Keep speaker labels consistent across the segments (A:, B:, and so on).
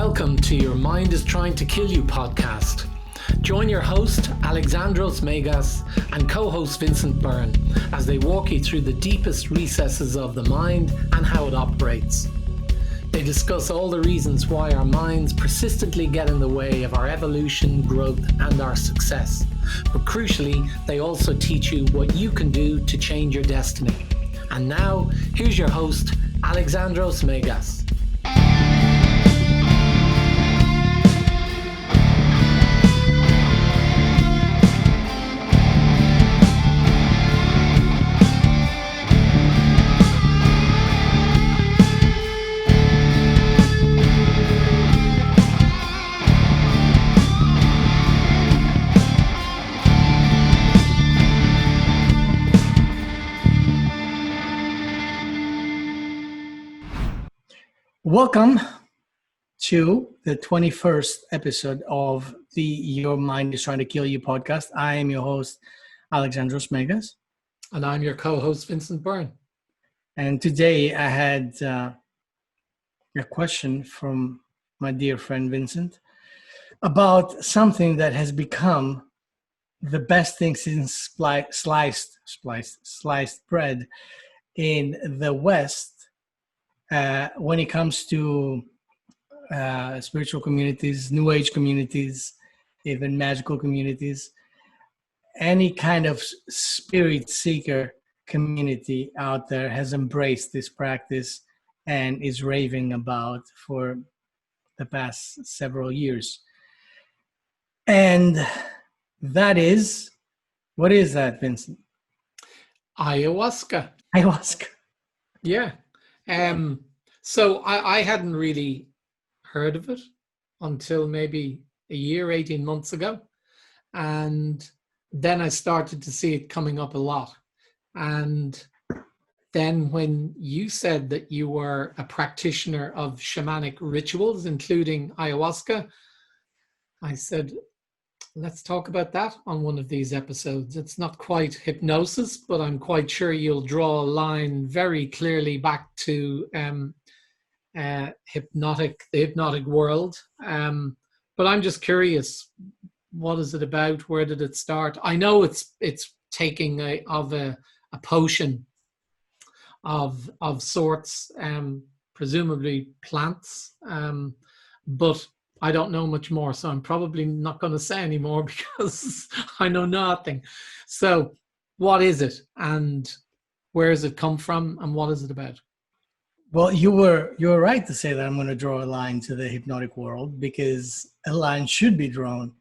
A: Welcome to Your Mind is Trying to Kill You podcast. Join your host, Alexandros and co-host Vincent Byrne as they walk you through the deepest recesses of the mind and how it operates. They discuss all the reasons why our minds persistently get in the way of our evolution, growth, and our success. But crucially, they also teach you what you can do to change your destiny. And now, here's your host, Alexandros.
B: Welcome to the 21st episode of the Your Mind is Trying to Kill You podcast. I am your host, Alexandros.
A: And I'm your co-host, Vincent Byrne.
B: And today I had a question from my dear friend Vincent about something that has become the best thing since sliced bread in the West. When it comes to spiritual communities, New Age communities, even magical communities, any kind of spirit seeker community out there has embraced this practice and is raving about for the past several years. And that is, what is that, Vincent?
A: Ayahuasca. Yeah. So I hadn't really heard of it until maybe a year, 18 months ago. And then I started to see it coming up a lot. And then when you said that you were a practitioner of shamanic rituals, including ayahuasca, I said, let's talk about that on one of these episodes. It's not quite hypnosis, but I'm quite sure you'll draw a line very clearly back to the hypnotic world. But I'm just curious, what is it about? Where did it start? I know it's taking a potion of sorts, presumably plants, but I don't know much more, so I'm probably not going to say any more because I know nothing. So what is it, and where does it come from, and what is it about?
B: Well, you were right to say that I'm going to draw a line to the hypnotic world, because a line should be drawn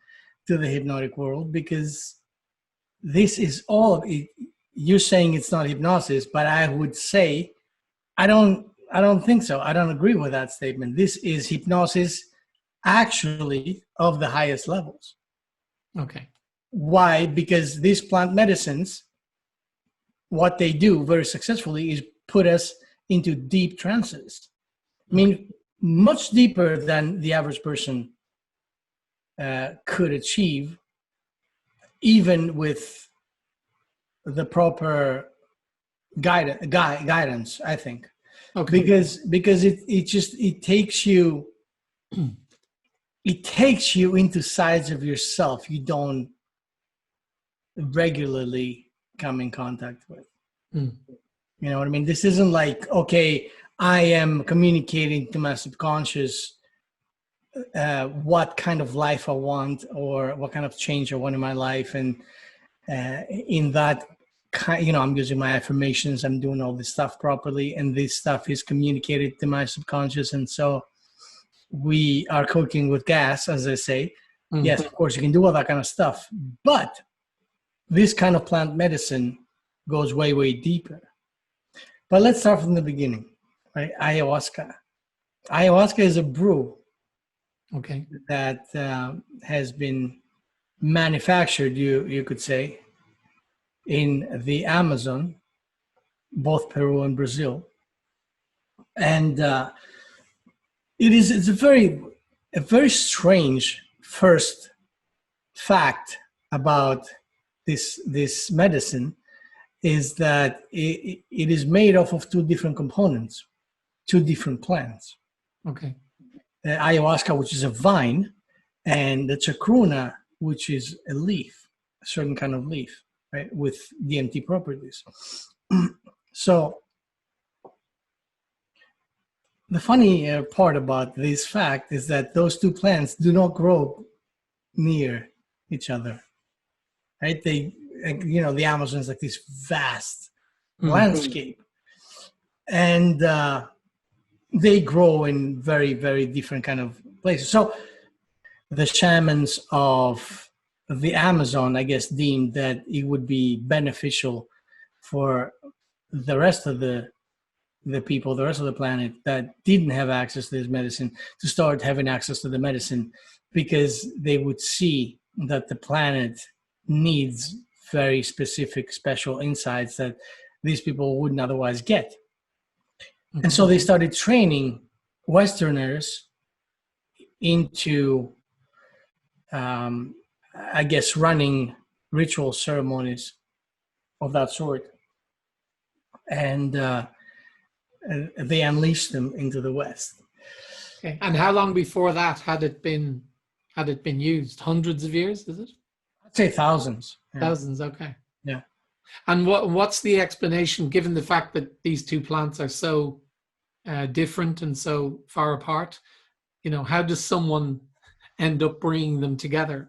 B: to the hypnotic world, because this is all of it. You're saying it's not hypnosis, but I would say I don't think so. I don't agree with that statement. This is hypnosis, actually, of the highest levels.
A: Okay.
B: Why? Because these plant medicines, what they do very successfully is put us into deep trances. I mean, much deeper than the average person could achieve, even with the proper guidance, I think.
A: Okay.
B: Because it takes you into sides of yourself you don't regularly come in contact with. You know what I mean? This isn't like, okay, I am communicating to my subconscious what kind of life I want or what kind of change I want in my life. And in that kind, I'm using my affirmations, I'm doing all this stuff properly, and this stuff is communicated to my subconscious. And so we are cooking with gas, as I say. Mm-hmm. Yes, of course, you can do all that kind of stuff. But this kind of plant medicine goes way, way deeper. But let's start from the beginning, right? Ayahuasca. Ayahuasca is a brew,
A: okay,
B: that has been manufactured, you could say, in the Amazon, both Peru and Brazil. And it's a very strange first fact about this medicine, is that it is made off of two different components, two different plants.
A: Okay.
B: ayahuasca, which is a vine, and the chacruna, which is a leaf, a certain kind of leaf, right, with DMT properties. So the funny part about this fact is that those two plants do not grow near each other, right? They, the Amazon is like this vast landscape, and they grow in very, very different kind of places. So the shamans of the Amazon, I guess, deemed that it would be beneficial for the rest of the people, the rest of the planet that didn't have access to this medicine, to start having access to the medicine, because they would see that the planet needs very specific, special insights that these people wouldn't otherwise get. And so they started training Westerners into, I guess, running ritual ceremonies of that sort. And they unleashed them into the West.
A: Okay. And how long before that had it been used? Hundreds of years, is it?
B: I'd say thousands.
A: Yeah. Thousands, okay.
B: Yeah.
A: And what's the explanation, given the fact that these two plants are so different and so far apart? How does someone end up bringing them together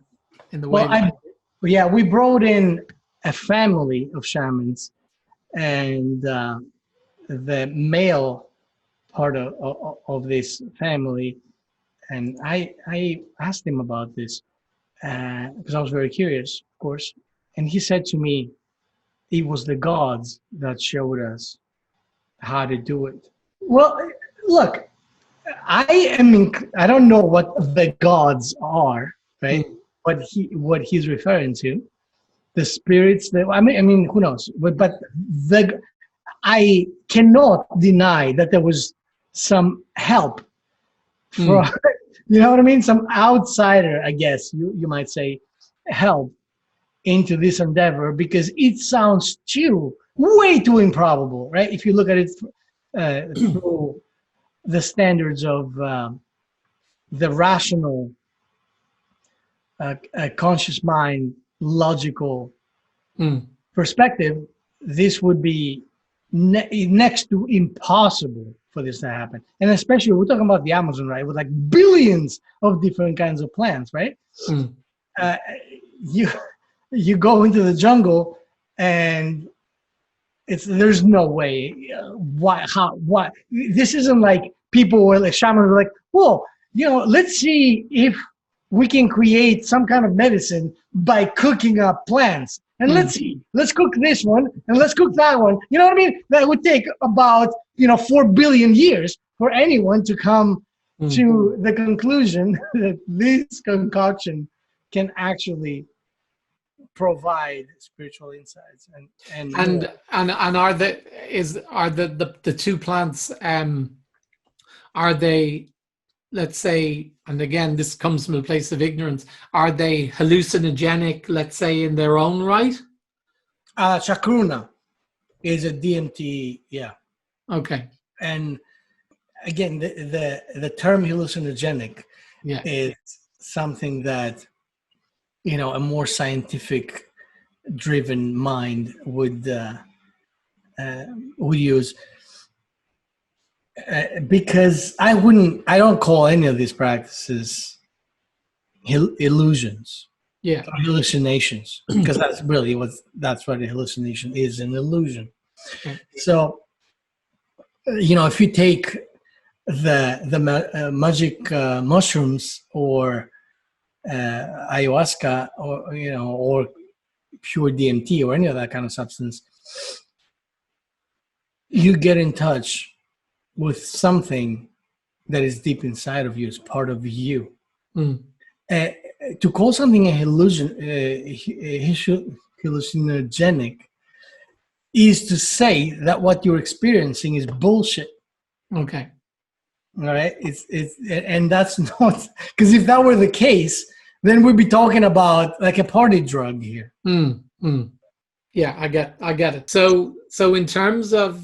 A: in the way?
B: We brought in a family of shamans, and the male part of this family, and I asked him about this because I was very curious, of course, and he said to me, it was the gods that showed us how to do it. Well, look, I don't know what the gods are, right? What he's referring to, the spirits that I mean, who knows? But I cannot deny that there was some help from, you know what I mean? Some outsider, I guess you might say, help into this endeavor, because it sounds way too improbable, right? If you look at it through the standards of the rational, conscious mind, logical perspective, this would be next to impossible for this to happen. And especially, we're talking about the Amazon, right? With like billions of different kinds of plants, right? You go into the jungle and there's no way. Why? This isn't like people were like shamans were like, well, let's see if we can create some kind of medicine by cooking up plants. And let's cook this one and let's cook that one. You know what I mean? That would take about 4 billion years for anyone to come to the conclusion that this concoction can actually provide spiritual insights and are the two plants are they, let's say, and again this comes from a place of ignorance, are they hallucinogenic, let's say, in their own right? Chacruna is a DMT, yeah.
A: Okay.
B: And again, the term hallucinogenic is something that a more scientific driven mind would use, because I don't call any of these practices illusions, or hallucinations, because that's really what a hallucination is, an illusion. So if you take the magic mushrooms or ayahuasca or pure DMT or any of that kind of substance, you get in touch with something that is deep inside of you, as part of you. To call something a hallucinogenic is to say that what you're experiencing is bullshit.
A: Okay.
B: All right. And that's not, because if that were the case, then we'd be talking about like a party drug here.
A: Yeah, I get it. So in terms of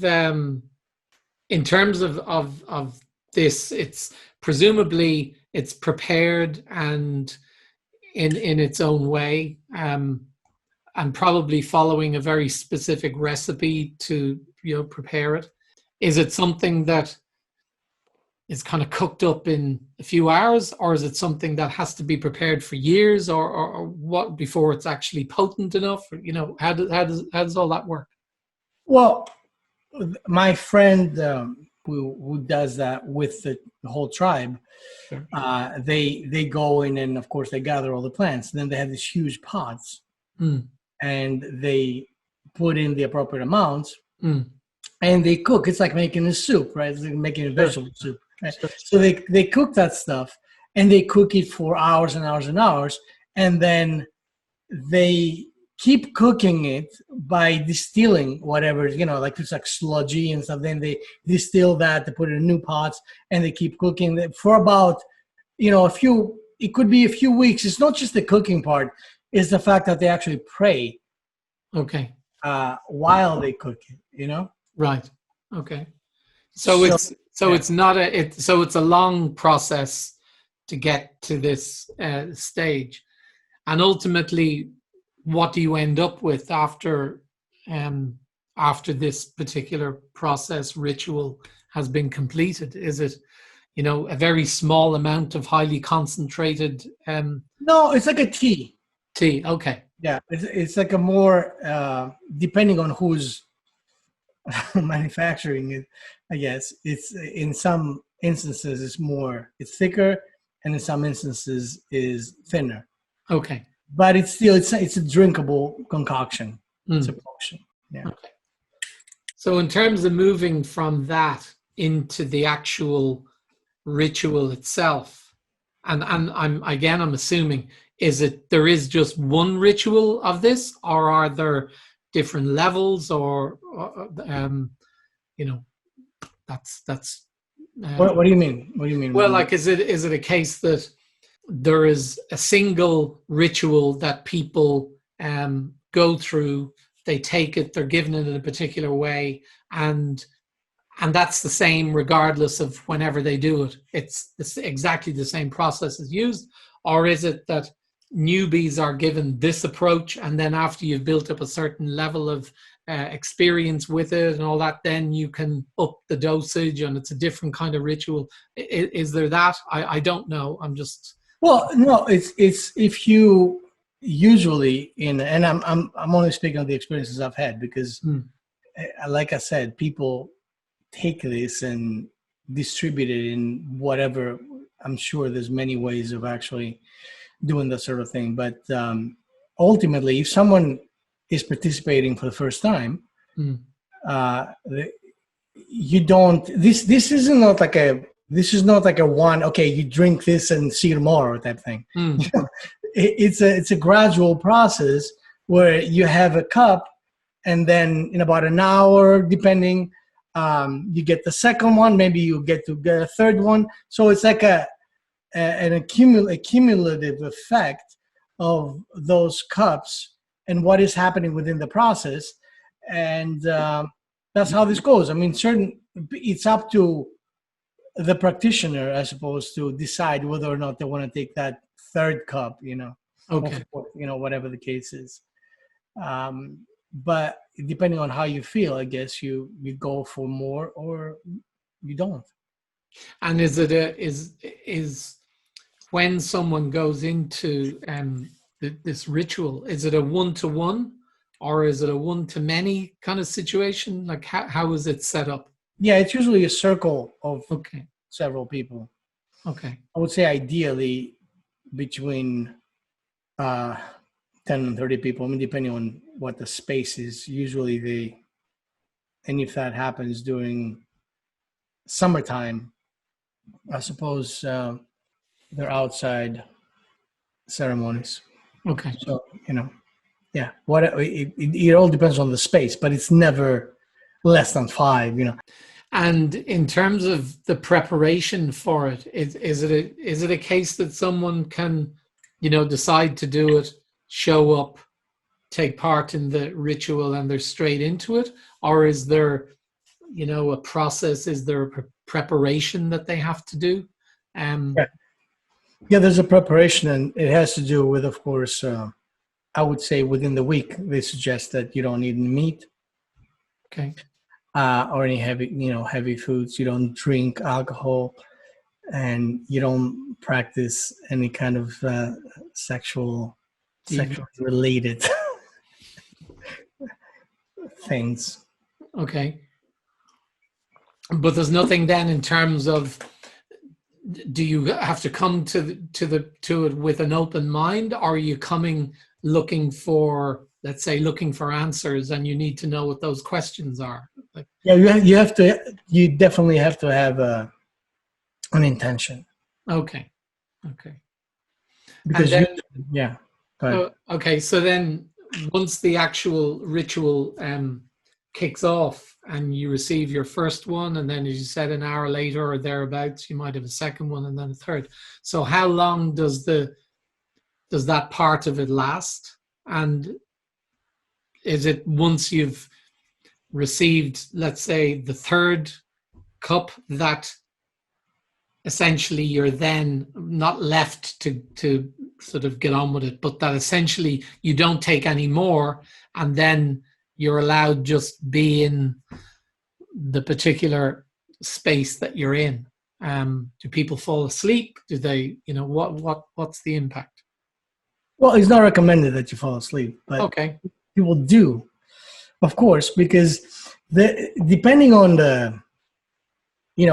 A: this, it's presumably it's prepared and in its own way, and probably following a very specific recipe to prepare it. Is it something that is kind of cooked up in a few hours, or is it something that has to be prepared for years, or what before it's actually potent enough? How does all that work?
B: Well, my friend who does that with the whole tribe,
A: Sure.
B: They go in and of course they gather all the plants. Then they have these huge pots, and they put in the appropriate amounts, and they cook. It's like making a soup, right? It's like making a vegetable soup. Right? Sure. So they cook that stuff, and they cook it for hours and hours and hours, and then they keep cooking it by distilling whatever, like it's like sludgy and stuff. Then they distill that, they put it in new pots, and they keep cooking it for about, it could be a few weeks. It's not just the cooking part, it's the fact that they actually pray.
A: Okay.
B: While they cook it,
A: Right. Okay. So it's a long process to get to this stage, and ultimately, what do you end up with after this particular process ritual has been completed? Is it, a very small amount of highly concentrated?
B: No, it's like a tea.
A: Tea. Okay.
B: Yeah, it's like a more depending on who's manufacturing it, I guess. It's in some instances it's thicker, and in some instances is thinner.
A: Okay.
B: But it's still it's a drinkable concoction. It's a potion. Yeah.
A: Okay. So in terms of moving from that into the actual ritual itself, and I'm assuming, there is just one ritual of this, or are there different levels, or that's
B: What do you mean? What do you mean?
A: Well, like, is it a case that there is a single ritual that people go through, they take it, they're given it in a particular way, and that's the same regardless of whenever they do it? It's exactly the same process is used? Or is it that newbies are given this approach, and then after you've built up a certain level of experience with it and all that, then you can up the dosage and it's a different kind of ritual? Is there that? I don't know. I'm just...
B: Well, no, it's if you usually and I'm only speaking of the experiences I've had, because like I said, people take this and distribute it in whatever. I'm sure there's many ways of actually doing that sort of thing, but ultimately, if someone is participating for the first time, you don't. This is not like a one. Okay, you drink this and see you tomorrow type thing. It's a gradual process where you have a cup, and then in about an hour, depending, you get the second one. Maybe you get a third one. So it's like an cumulative effect of those cups and what is happening within the process, and that's how this goes. I mean, it's up to the practitioner, I suppose, to decide whether or not they want to take that third cup,
A: Okay.
B: or, whatever the case is. But depending on how you feel, I guess you go for more or you don't.
A: And is when someone goes into this ritual, is it a one-to-one, or is it a one-to-many kind of situation? Like, how is it set up?
B: Yeah, it's usually a circle of
A: Okay.
B: several people.
A: Okay.
B: I would say ideally between 10 and 30 people. I mean, depending on what the space is. Usually and if that happens during summertime, I suppose they're outside ceremonies.
A: Okay.
B: So, yeah, it all depends on the space, but it's never less than 5,
A: And in terms of the preparation for it, is it a case that someone can, decide to do it, show up, take part in the ritual, and they're straight into it? Or is there, a process? Is there a preparation that they have to do?
B: Yeah, there's a preparation, and it has to do with, of course, I would say within the week, they suggest that you don't eat meat.
A: Okay.
B: Or any heavy foods. You don't drink alcohol, and you don't practice any kind of sexual related things.
A: Okay. But there's nothing then in terms of, do you have to come to it with an open mind, or are you coming looking for, let's say, looking for answers, and you need to know what those questions are? Like,
B: yeah, you definitely have to have an intention.
A: Okay.
B: Because
A: then,
B: go ahead.
A: Okay, so then once the actual ritual kicks off and you receive your first one, and then, as you said, an hour later or thereabouts, you might have a second one and then a third. So how long does that part of it last? And is it once you've received, let's say, the third cup, that essentially you're then not left to sort of get on with it, but that essentially you don't take any more, and then you're allowed just be in the particular space that you're in? Do people fall asleep? Do they, what's the impact?
B: Well, it's not recommended that you fall asleep, but
A: okay,
B: people do, of course, because depending on the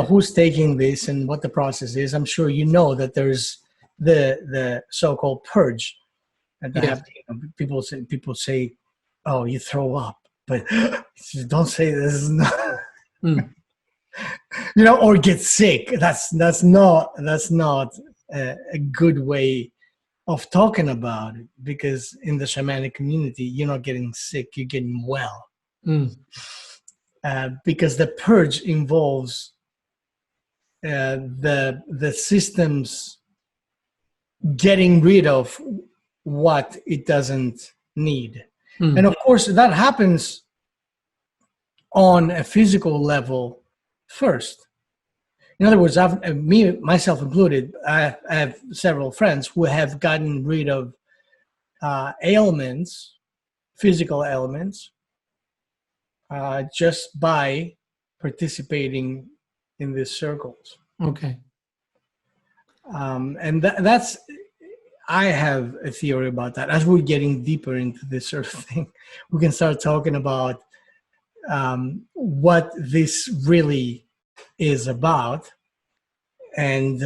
B: who's taking this and what the process is, I'm sure you know that there's the so-called purge. And
A: yes.
B: People say, "Oh, you throw up," but don't say this. Or get sick. That's not a good way of talking about it, because in the shamanic community, you're not getting sick; you're getting well. Because the purge involves the systems getting rid of what it doesn't need. And of course that happens on a physical level first. In other words, myself included, I have several friends who have gotten rid of ailments, physical ailments, just by participating in these circles.
A: Okay.
B: And that's, I have a theory about that. As we're getting deeper into this sort of thing, we can start talking about what this really is about and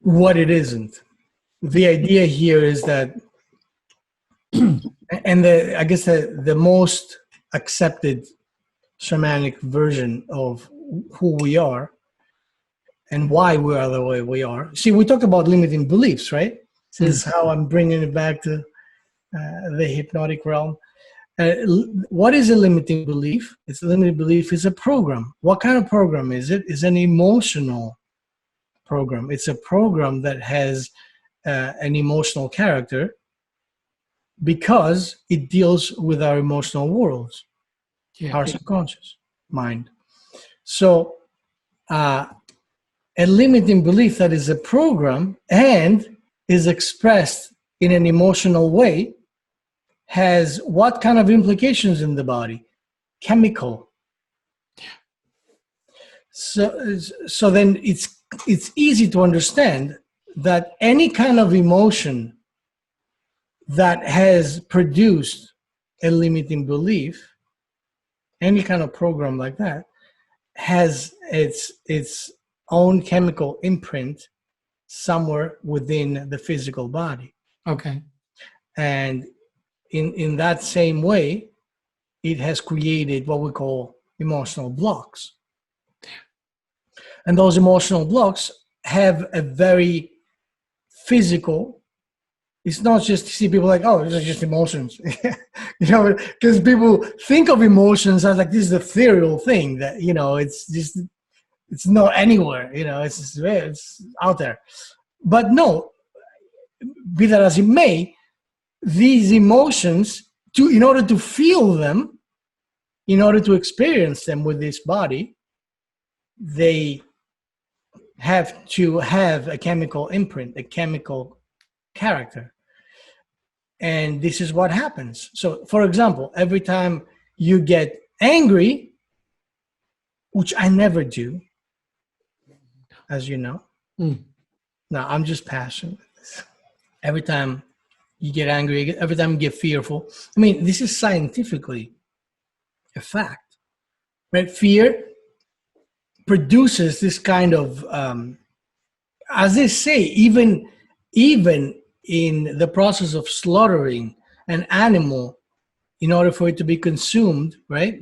B: what it isn't. The idea here is that, and I guess the most accepted shamanic version of who we are and why we are the way we are. See, we talked about limiting beliefs, right? This is how I'm bringing it back to the hypnotic realm. What is a limiting belief? It's a limiting belief is a program. What kind of program is it? It's an emotional program. It's a program that has an emotional character because it deals with our emotional worlds, our subconscious mind. So a limiting belief that is a program and is expressed in an emotional way has what kind of implications in the body? Chemical. So then it's easy to understand that any kind of emotion that has produced a limiting belief, any kind of program like that, has its own chemical imprint somewhere within the physical body.
A: Okay.
B: And in that same way, it has created what we call emotional blocks. And those emotional blocks have a very physical, it's not just to see people like, oh, these are just emotions. Because people think of emotions as like this is the ethereal thing that, it's not anywhere, it's out there. But no, be that as it may, these emotions, in order to feel them, in order to experience them with this body, they have to have a chemical imprint, a chemical character. And this is what happens. So, for example, every time you get angry, which I never do, as you know. No, I'm just passionate. Every time you get angry, every time you get fearful. I mean, this is scientifically a fact, right? Fear produces this kind of, as they say, even in the process of slaughtering an animal in order for it to be consumed, right,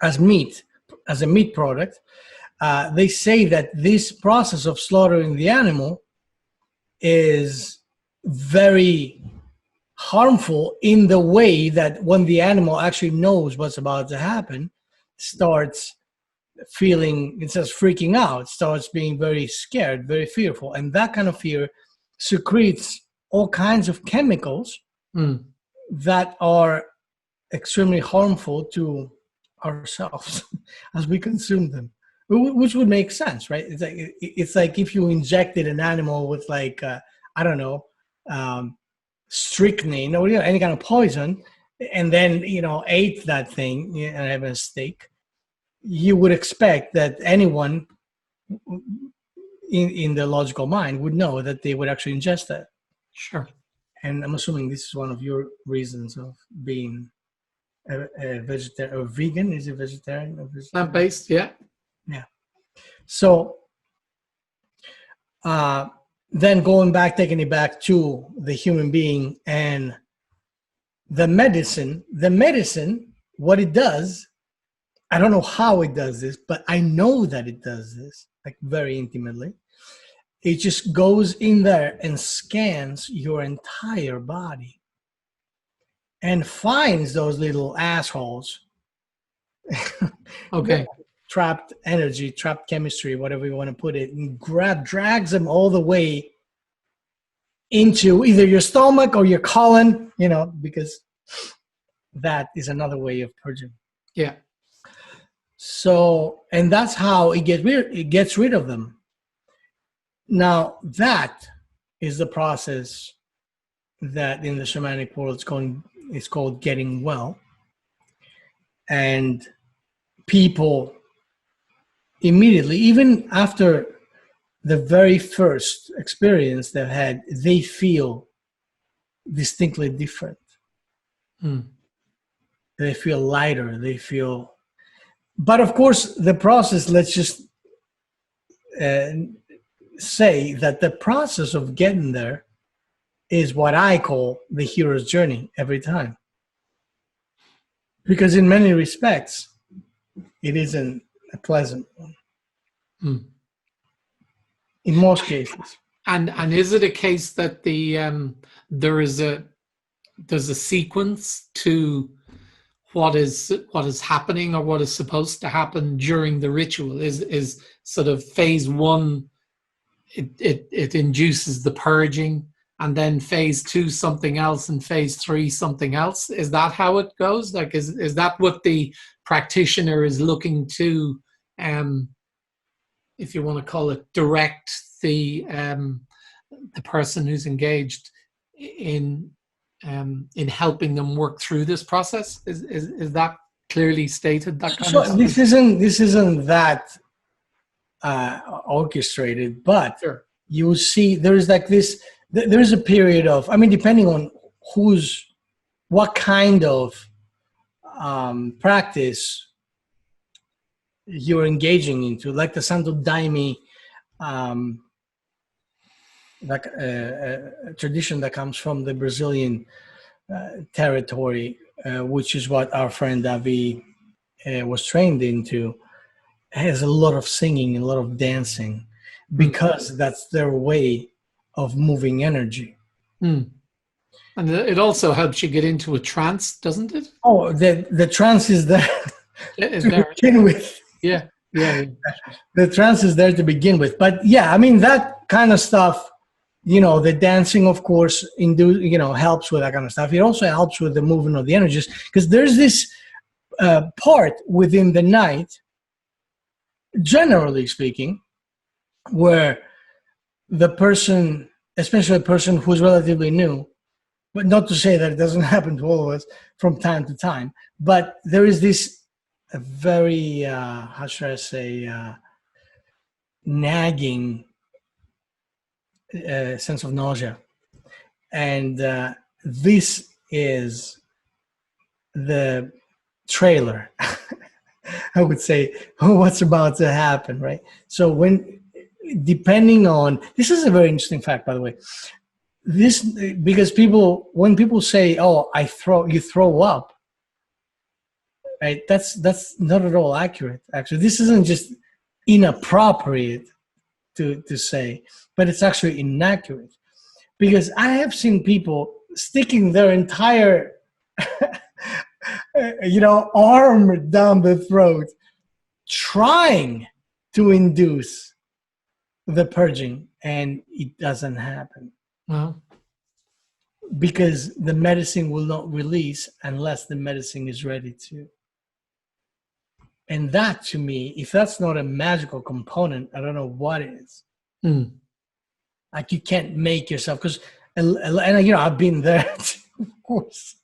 B: as meat, as a meat product, they say that this process of slaughtering the animal is very harmful in the way that when the animal actually knows what's about to happen, starts feeling, instead of freaking out, starts being very scared, very fearful. And that kind of fear secretes all kinds of chemicals that are extremely harmful to ourselves as we consume them, which would make sense, right? It's like if you injected an animal with like I don't know, strychnine or any kind of poison, and then ate that thing and have a steak, you would expect that anyone in the logical mind would know that they would actually ingest that.
A: Sure.
B: And I'm assuming this is one of your reasons of being a vegetarian or vegan. Is it vegetarian or vegetarian?
A: Plant-based, yeah.
B: Yeah. So then taking it back to the human being and the medicine, what it does, I don't know how it does this, but I know that it does this, like very intimately. It just goes in there and scans your entire body and finds those little assholes.
A: Okay.
B: Trapped energy, trapped chemistry, whatever you want to put it, and drags them all the way into either your stomach or your colon, because that is another way of purging.
A: Yeah.
B: So, and that's how it gets rid of them. Now, that is the process that in the shamanic world it's called getting well. And people immediately, even after the very first experience they've had, they feel distinctly different. They feel lighter. But of course, the process, let's just say that the process of getting there is what I call the hero's journey every time. Because in many respects, it isn't a pleasant one. In most cases.
A: And is it a case that there's a sequence to what is happening or what is supposed to happen during the ritual? Is sort of phase one, it induces the purging, and then phase two something else, and phase three something else? Is that how it goes? Like, is that what the practitioner is looking to, if you want to call it, direct the person who's engaged in helping them work through this process? Is that clearly stated? That kind of stuff?
B: This isn't that orchestrated, but
A: sure.
B: You see, there's like this. There's a period of, depending on what kind of practice you're engaging into, like the Santo Daime, like a tradition that comes from the Brazilian territory, which is what our friend Davi was trained into, has a lot of singing and a lot of dancing, because that's their way of moving energy.
A: And it also helps you get into a trance, doesn't it?
B: Oh, the trance is there to begin with.
A: Yeah.
B: The trance is there to begin with. But yeah, that kind of stuff, the dancing, of course, helps with that kind of stuff. It also helps with the movement of the energies, because there's this part within the night, generally speaking, where the person, especially a person who's relatively new, but not to say that it doesn't happen to all of us from time to time, but there is this very, how should I say, nagging sense of nausea. And this is the trailer, I would say, what's about to happen, right? So depending on, this is a very interesting fact, by the way, this, because when people say, oh, you throw up, right? That's not at all accurate, actually. This isn't just inappropriate to say, but it's actually inaccurate, because I have seen people sticking their entire arm down the throat, trying to induce the purging, and it doesn't happen.
A: Well,
B: because the medicine will not release unless the medicine is ready to. And that, to me, if that's not a magical component, I don't know what is. Like, you can't make yourself, because, and I've been there, of course,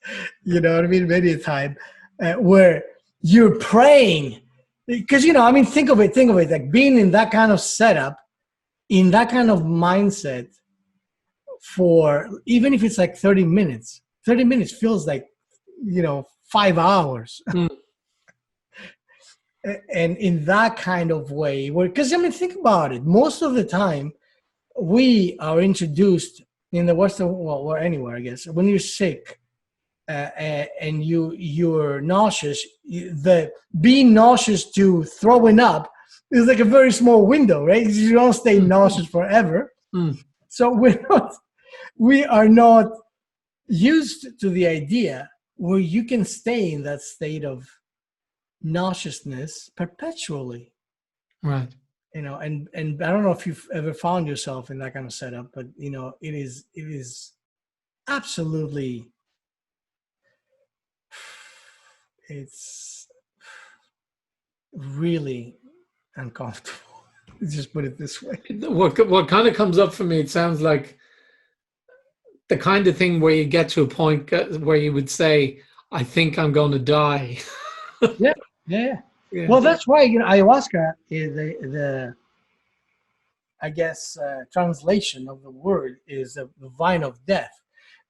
B: you know what I mean, many a time, where you're praying, because, think of it, like being in that kind of setup, in that kind of mindset, for even if it's like 30 minutes feels like 5 hours. And in that kind of way, because think about it, most of the time we are introduced in the Western world, or anywhere, I guess, when you're sick and you're nauseous, the being nauseous to throwing up is like a very small window, right? You don't stay nauseous forever. So we are not used to the idea where you can stay in that state of nauseousness perpetually.
A: Right.
B: And I don't know if you've ever found yourself in that kind of setup, but it is absolutely, it's really uncomfortable. Just put it this way.
A: What kind of comes up for me, it sounds like the kind of thing where you get to a point where you would say, I think I'm going to die.
B: Yeah. Well, that's why ayahuasca is the I guess translation of the word is the vine of death,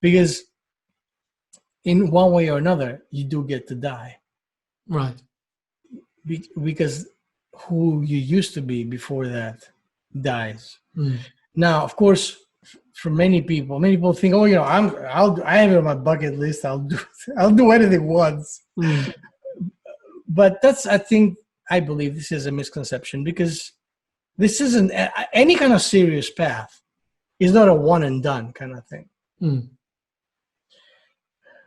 B: because in one way or another you do get to die,
A: right?
B: Because who you used to be before that dies. Now, of course, for many people think, oh, I have it on my bucket list. I'll do anything once. But I believe this is a misconception, because this isn't any kind of serious path. It's not a one and done kind of thing.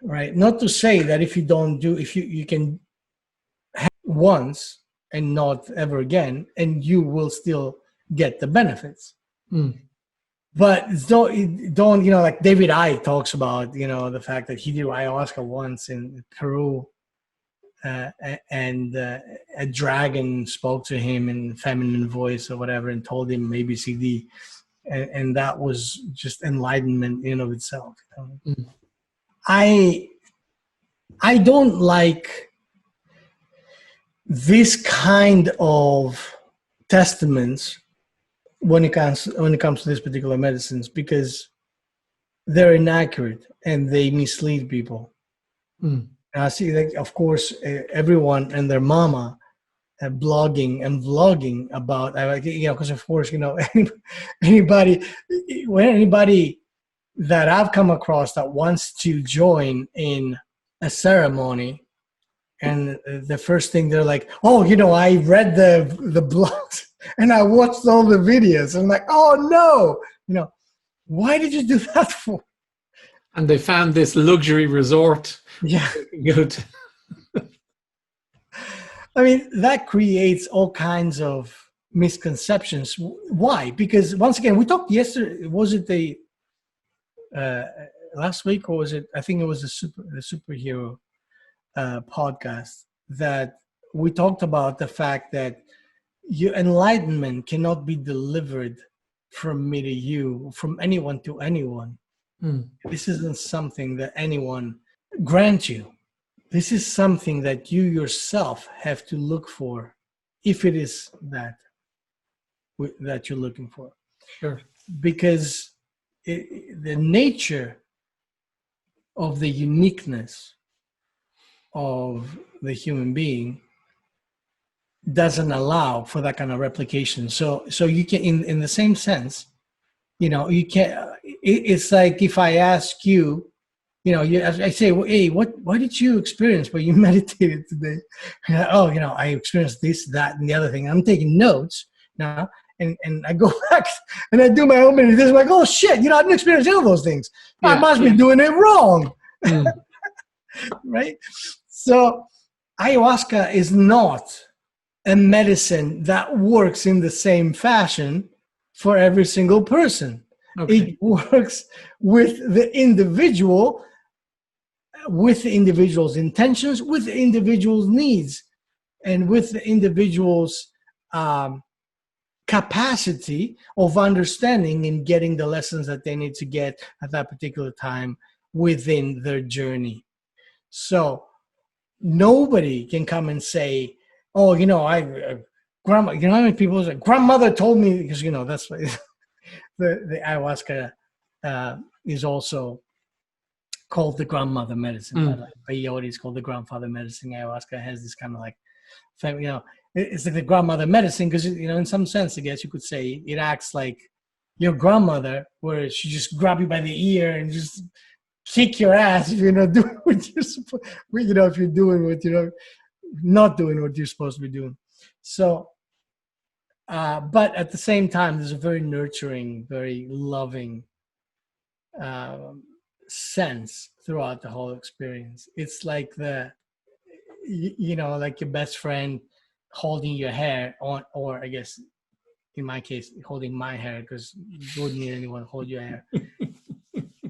B: Right? Not to say that if you can have once and not ever again, and you will still get the benefits. But don't like David Icke talks about, the fact that he did ayahuasca once in Peru, and a dragon spoke to him in feminine voice or whatever and told him ABCD, and that was just enlightenment in of itself. I don't like this kind of testaments when it comes to these particular medicines, because they're inaccurate and they mislead people. I see, like, of course, everyone and their mama blogging and vlogging about, because of course, anybody that I've come across that wants to join in a ceremony, and the first thing they're like, oh, I read the blogs and I watched all the videos. I'm like, oh no, why did you do that for?
A: And they found this luxury resort.
B: Yeah.
A: Good.
B: I mean, that creates all kinds of misconceptions. Why? Because once again, we talked yesterday. Was it the last week, or was it? I think it was the superhero podcast, that we talked about the fact that your enlightenment cannot be delivered from me to you, from anyone to anyone. This isn't something that anyone grants you. This is something that you yourself have to look for, if it is that you're looking for.
A: Sure.
B: Because the nature of the uniqueness of the human being doesn't allow for that kind of replication. So you can, in the same sense, you can't. It's like if I ask you, I say, well, hey, what did you experience when you meditated today? Oh, I experienced this, that, and the other thing. I'm taking notes now, and I go back and I do my own meditation. I'm like, oh shit, I didn't experience any of those things. I must be doing it wrong, right? So ayahuasca is not a medicine that works in the same fashion for every single person. Okay. It works with the individual, with the individual's intentions, with the individual's needs, and with the individual's capacity of understanding and getting the lessons that they need to get at that particular time within their journey. So nobody can come and say, oh, grandma, how many people say, grandmother told me, because, that's what the ayahuasca is also called the grandmother medicine. Peyote is called the grandfather medicine. Ayahuasca has this kind of like, it's like the grandmother medicine because, in some sense, I guess you could say it acts like your grandmother, where she just grab you by the ear and just kick your ass if you're not doing what you're supposed, if you're doing what not doing what you're supposed to be doing. So, but at the same time, there's a very nurturing, very loving sense throughout the whole experience. It's like like your best friend holding your hair on, or I guess in my case, holding my hair, because you wouldn't need anyone to hold your hair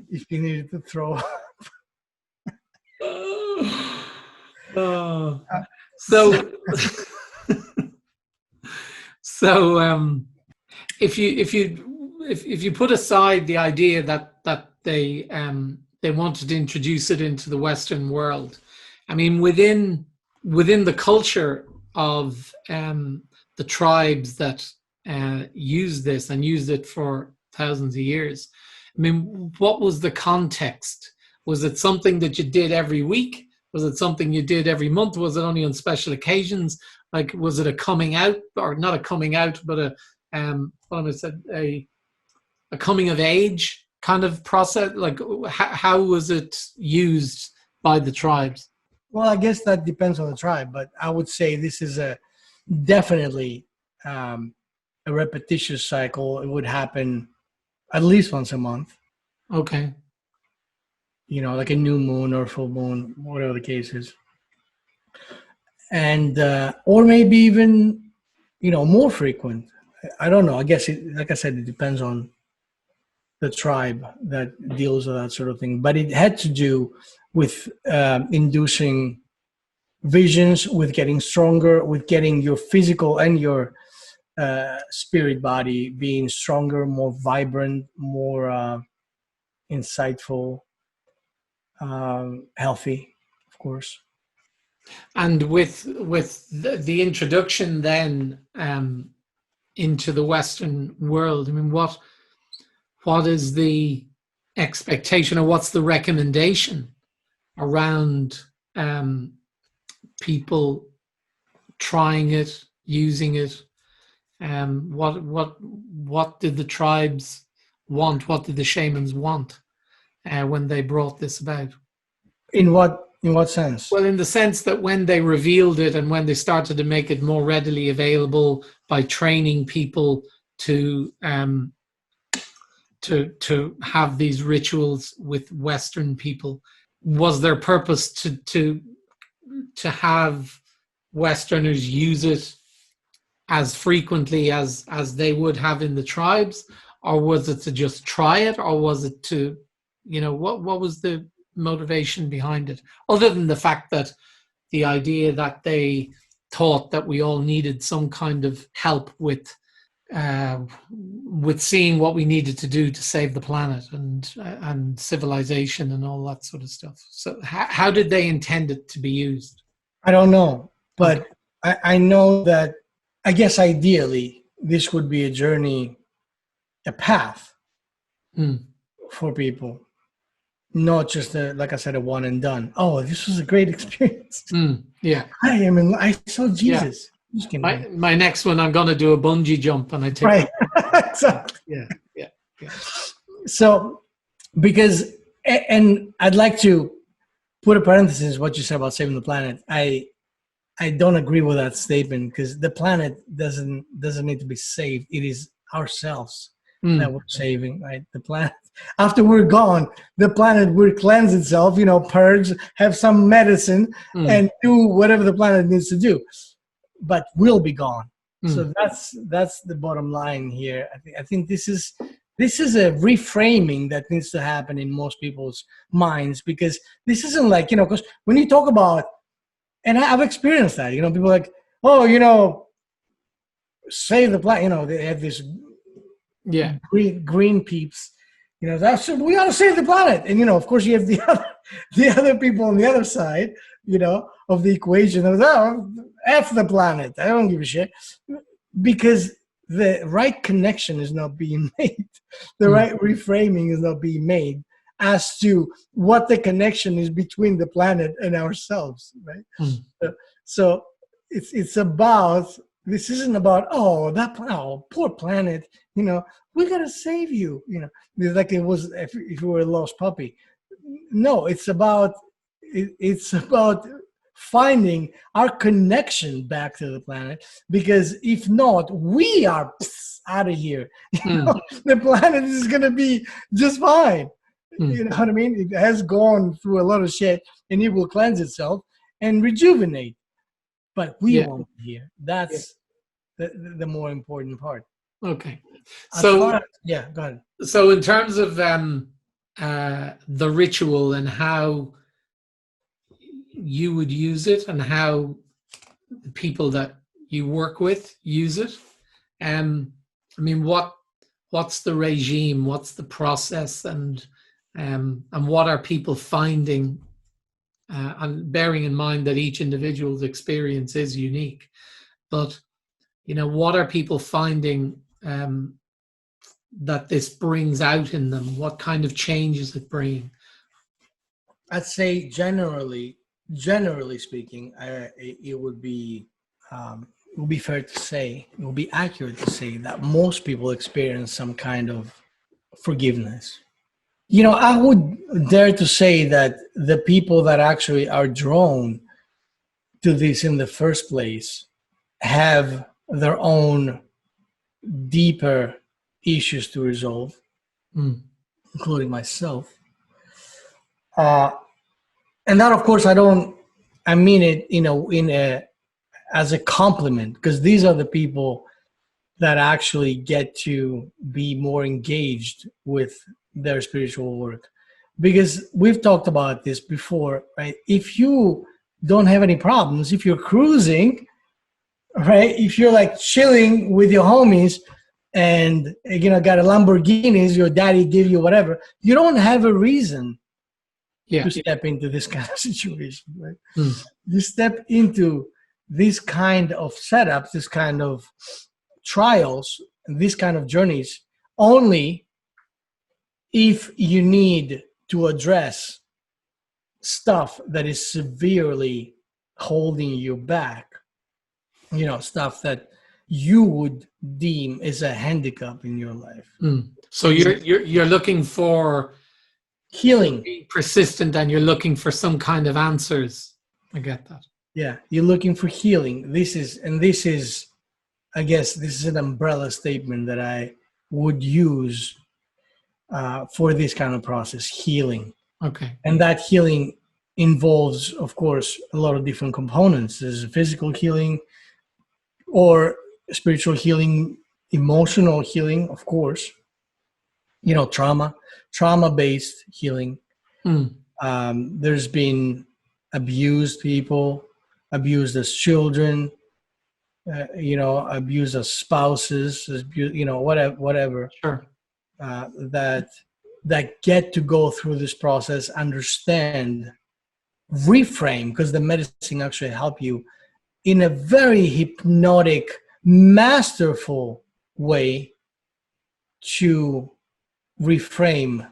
B: if you needed to throw up.
A: So if you put aside the idea that they wanted to introduce it into the Western world, I mean, within the culture of the tribes that use this and used it for thousands of years, I mean, what was the context? Was it something that you did every week? Was it something you did every month? Was it only on special occasions? Like, was it a coming out, or not a coming out, but a coming of age kind of process? Like, how was it used by the tribes?
B: Well, I guess that depends on the tribe, but I would say this is definitely a repetitious cycle. It would happen at least once a month.
A: Okay.
B: Like a new moon or full moon, whatever the case is. And, or maybe even, more frequent. I don't know. I guess, like I said, it depends on the tribe that deals with that sort of thing. But it had to do with inducing visions, with getting stronger, with getting your physical and your spirit body being stronger, more vibrant, more insightful, healthy, of course.
A: And with the introduction then into the Western world, I mean, what is the expectation, or what's the recommendation around people trying it, using it? What did the tribes want? What did the shamans want when they brought this about?
B: In what sense?
A: Well, in the sense that when they revealed it and when they started to make it more readily available by training people to have these rituals with Western people, was their purpose to have Westerners use it as frequently as they would have in the tribes, or was it to just try it, or was it to, what was the motivation behind it, other than the fact that the idea that they thought that we all needed some kind of help with seeing what we needed to do to save the planet and civilization and all that sort of stuff. So how did they intend it to be used?
B: I don't know, but
A: Okay.
B: I know that, I guess ideally this would be a journey, a path for people, not just like I said, a one and done. Oh, this was a great experience.
A: Yeah,
B: I saw Jesus.
A: Yeah. My next one, I'm going to do a bungee jump, and I take
B: right. Exactly.
A: Yeah.
B: So, because, and I'd like to put a parenthesis what you said about saving the planet. I don't agree with that statement, because the planet doesn't need to be saved. It is ourselves that we're saving, right? The planet, after we're gone, the planet will cleanse itself, purge, have some medicine, and do whatever the planet needs to do, but we'll be gone. So that's the bottom line here. I think this is a reframing that needs to happen in most people's minds, because this isn't like, because when you talk about, and I've experienced that, people are like, oh, save the planet, they have this green peeps, that's, we got to save the planet. And, of course you have the other people on the other side, of the equation of, F the planet. I don't give a shit, because the right connection is not being made. The right reframing is not being made as to what the connection is between the planet and ourselves, right? So it's about, this isn't about, poor planet, we gotta save you, like it was if you were a lost puppy. No, it's about finding our connection back to the planet, because if not, we are out of here. The planet is gonna be just fine. You know what I mean? It has gone through a lot of shit, and it will cleanse itself and rejuvenate. But we won't be here. That's the more important part.
A: Okay.
B: Go ahead.
A: So in terms of the ritual and how you would use it and how the people that you work with use it, what's the regime? What's the process? And what are people finding? And bearing in mind that each individual's experience is unique, but what are people finding that this brings out in them? What kind of changes it bring?
B: I'd say generally speaking, it would be fair to say, it would be accurate to say that most people experience some kind of forgiveness. I would dare to say that the people that actually are drawn to this in the first place have their own deeper issues to resolve, including myself. And that, of course, I mean it, as a compliment, because these are the people that actually get to be more engaged with their spiritual work. Because we've talked about this before, right? If you don't have any problems, if you're cruising, right? If you're like chilling with your homies and, got a Lamborghinis, your daddy give you whatever, you don't have a reason to step into this kind of situation, right? You step into this kind of setups, this kind of trials, this kind of journeys only if you need to address stuff that is severely holding you back, stuff that you would deem as a handicap in your life.
A: So you're looking for
B: healing,
A: being persistent, and you're looking for some kind of answers. I get that.
B: Yeah, you're looking for healing. This is, I guess, this is an umbrella statement that I would use for this kind of process, healing.
A: Okay.
B: And that healing involves, of course, a lot of different components. There's physical healing or spiritual healing, emotional healing, of course, trauma-based healing. There's been abused people, abused as children, abuse of spouses, whatever,
A: Sure.
B: that get to go through this process, understand, reframe, because the medicine actually help you in a very hypnotic, masterful way to reframe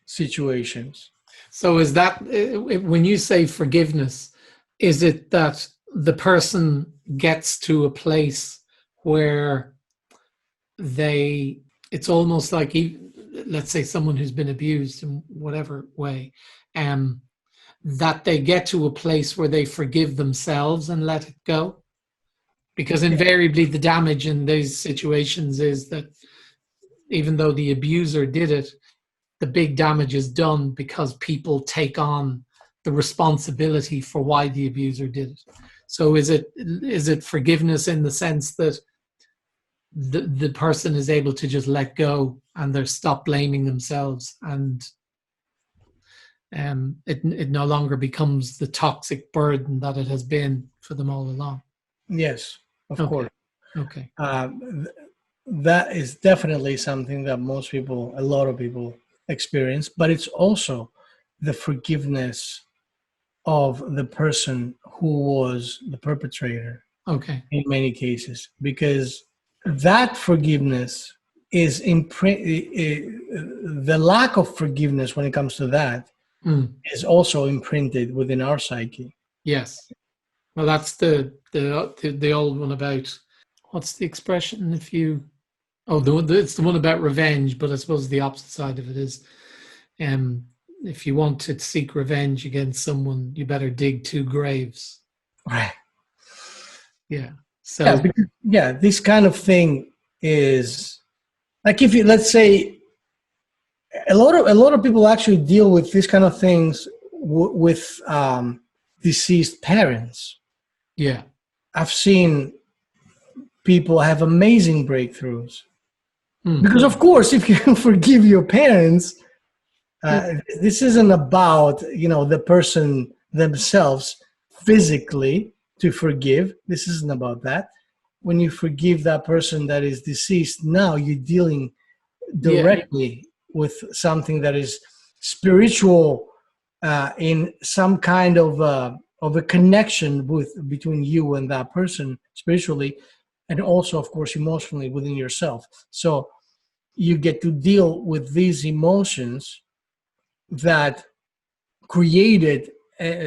B: situations.
A: So is that, when you say forgiveness, is it that the person gets to a place where it's almost like, let's say someone who's been abused in whatever way, that they get to a place where they forgive themselves and let it go? Because invariably the damage in these situations is that even though the abuser did it, the big damage is done because people take on the responsibility for why the abuser did it. So is it forgiveness in the sense that the person is able to just let go and they stop blaming themselves, and it no longer becomes the toxic burden that it has been for them all along?
B: Yes, of course.
A: Okay.
B: That is definitely something that a lot of people experience, but it's also the forgiveness of the person who was the perpetrator.
A: Okay.
B: In many cases, because that forgiveness is the lack of forgiveness when it comes to that is also imprinted within our psyche.
A: Yes. Well, that's the old one about, what's the expression? It's the one about revenge, but I suppose the opposite side of it is, if you want to seek revenge against someone, you better dig 2 graves.
B: Right.
A: Yeah. So
B: this kind of thing is like, if you, let's say, a lot of people actually deal with these kind of things with deceased parents.
A: Yeah.
B: I've seen people have amazing breakthroughs because, of course, if you forgive your parents, this isn't about the person themselves physically to forgive. This isn't about that. When you forgive that person that is deceased, now you're dealing directly with something that is spiritual, in some kind of a connection between you and that person spiritually, and also, of course, emotionally within yourself. So you get to deal with these emotions that created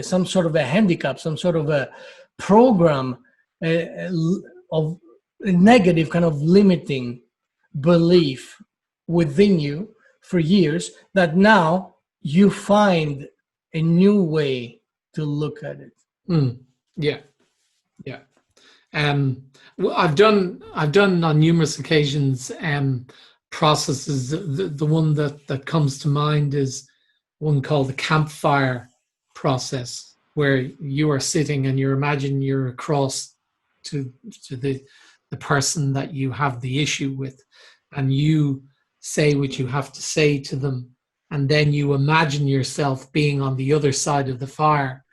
B: some sort of a handicap, some sort of a program of a negative kind of limiting belief within you for years, that now you find a new way to look at it.
A: Yeah. Well, I've done on numerous occasions processes. The one that comes to mind is one called the campfire process, where you are sitting and you're imagining you're across to the person that you have the issue with, and you say what you have to say to them, and then you imagine yourself being on the other side of the fire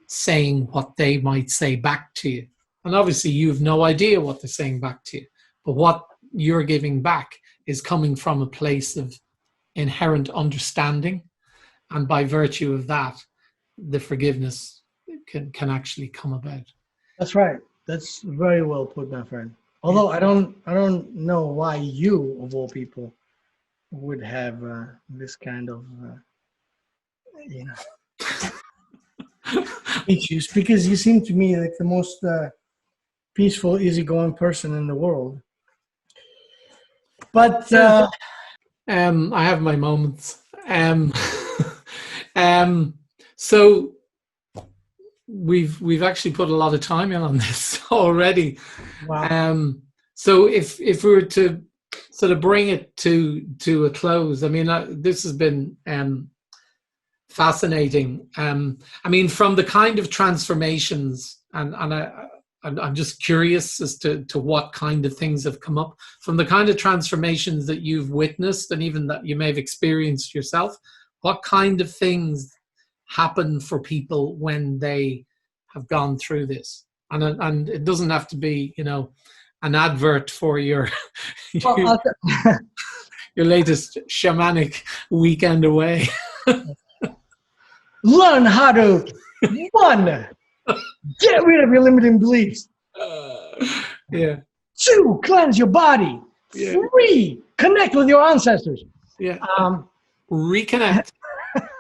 A: saying what they might say back to you. And obviously you have no idea what they're saying back to you, but what you're giving back is coming from a place of inherent understanding, and by virtue of that, the forgiveness can actually come about.
B: That's right. That's very well put, my friend. Although I don't know why you, of all people, would have this kind of issues, because you seem to me like the most peaceful, easygoing person in the world. But
A: I have my moments. So we've actually put a lot of time in on this already.
B: wow.
A: So if we were to sort of bring it to a close, I mean, this has been fascinating. I mean, from the kind of transformations, and I'm just curious as to what kind of things have come up from the kind of transformations that you've witnessed, and even that you may have experienced yourself. What kind of things happen for people when they have gone through this? And it doesn't have to be, an advert for your
B: Well,
A: your latest shamanic weekend away.
B: learn how to, 1, get rid of your limiting beliefs.
A: Yeah.
B: 2, cleanse your body.
A: Yeah.
B: 3, connect with your ancestors.
A: Yeah. Reconnect.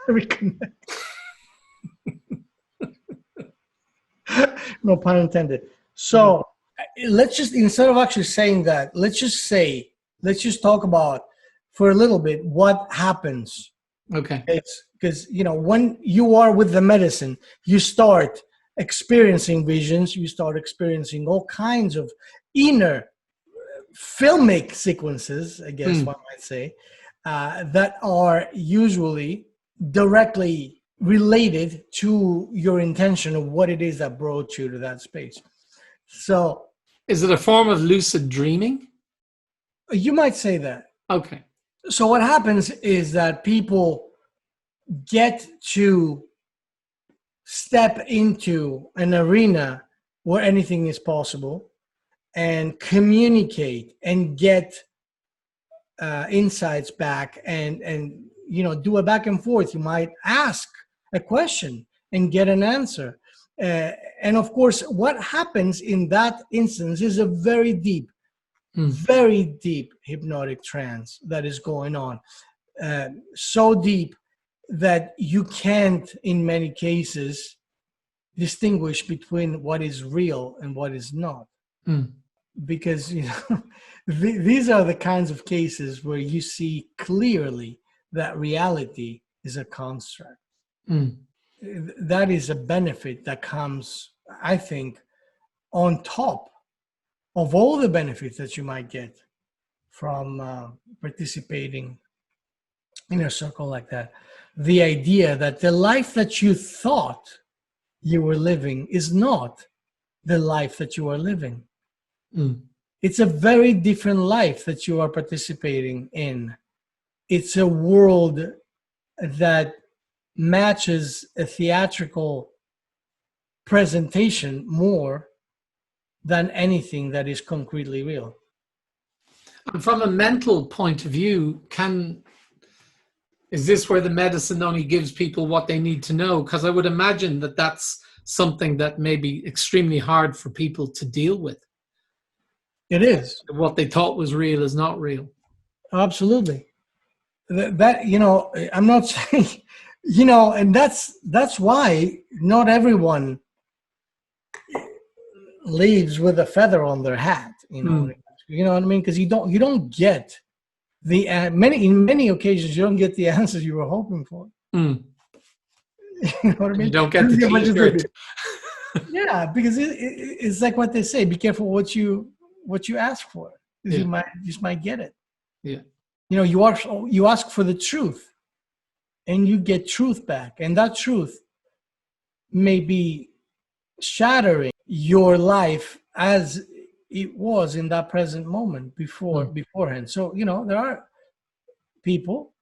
B: Reconnect. No pun intended. So let's just, instead of actually saying that, let's just talk about for a little bit what happens.
A: Okay.
B: It's because, when you are with the medicine, you start experiencing visions, you start experiencing all kinds of inner filmic sequences, I guess one might say, that are usually directly related to your intention of what it is that brought you to that space. So,
A: is it a form of lucid dreaming?
B: You might say that.
A: Okay.
B: So what happens is that people get to step into an arena where anything is possible and communicate and get insights back and do a back and forth. You might ask a question and get an answer. And of course, what happens in that instance is a very deep hypnotic trance that is going on. So deep that you can't, in many cases, distinguish between what is real and what is not. Because these are the kinds of cases where you see clearly that reality is a construct. That is a benefit that comes, I think, on top of all the benefits that you might get from participating in a circle like that. The idea that the life that you thought you were living is not the life that you are living. It's a very different life that you are participating in. It's a world that matches a theatrical presentation more than anything that is concretely real.
A: And from a mental point of view, is this where the medicine only gives people what they need to know? Because I would imagine that that's something that may be extremely hard for people to deal with.
B: It is.
A: What they thought was real is not real.
B: Absolutely. That I'm not saying, and that's why not everyone leaves with a feather on their hat. You know what I mean? Because you don't get the in many occasions you don't get the answers you were hoping for. You know what I mean?
A: You don't get the T-shirt.
B: Yeah, because it's like what they say: be careful what you ask for, because you might get it.
A: Yeah.
B: You ask for the truth, and you get truth back, and that truth may be shattering your life as it was in that present moment beforehand. So there are people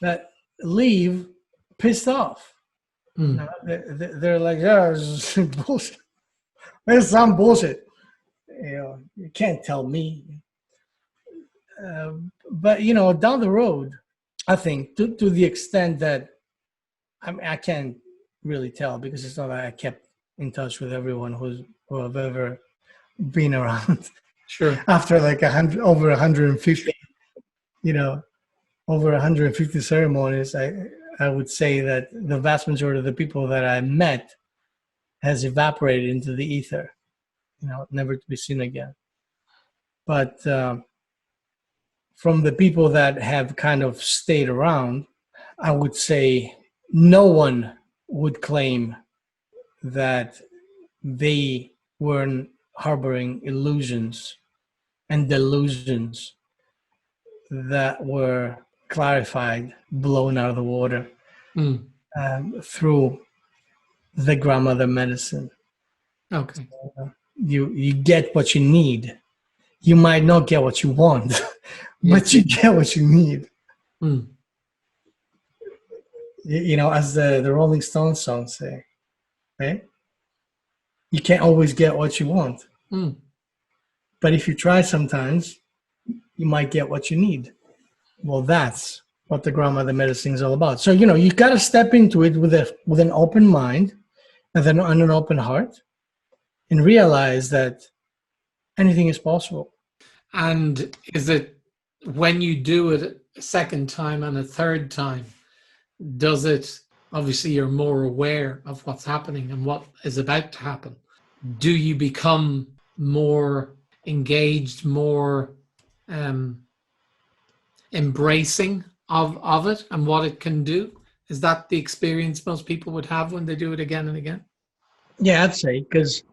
B: that leave pissed off. They're like, it's bullshit. There's some bullshit. You can't tell me. But down the road, I think to the extent that I can't really tell, because it's not that I kept in touch with everyone who have ever been around.
A: Sure.
B: After like over 150, over 150 ceremonies, I would say that the vast majority of the people that I met has evaporated into the ether, never to be seen again. But from the people that have kind of stayed around, I would say no one would claim that they weren't harboring illusions and delusions that were clarified, blown out of the water through the grandmother medicine.
A: Okay.
B: You get what you need. You might not get what you want, but you get what you need. As the Rolling Stones song say, right? you can't always get what you want. But if you try sometimes, you might get what you need. Well, that's what the grandmother medicine is all about. So, you got to step into it with an open mind and then an open heart and realize that anything is possible.
A: And is it, when you do it a second time and a third time, does it, obviously you're more aware of what's happening and what is about to happen. Do you become more engaged, more embracing of it and what it can do? Is that the experience most people would have when they do it again and again?
B: Yeah, I'd say, because,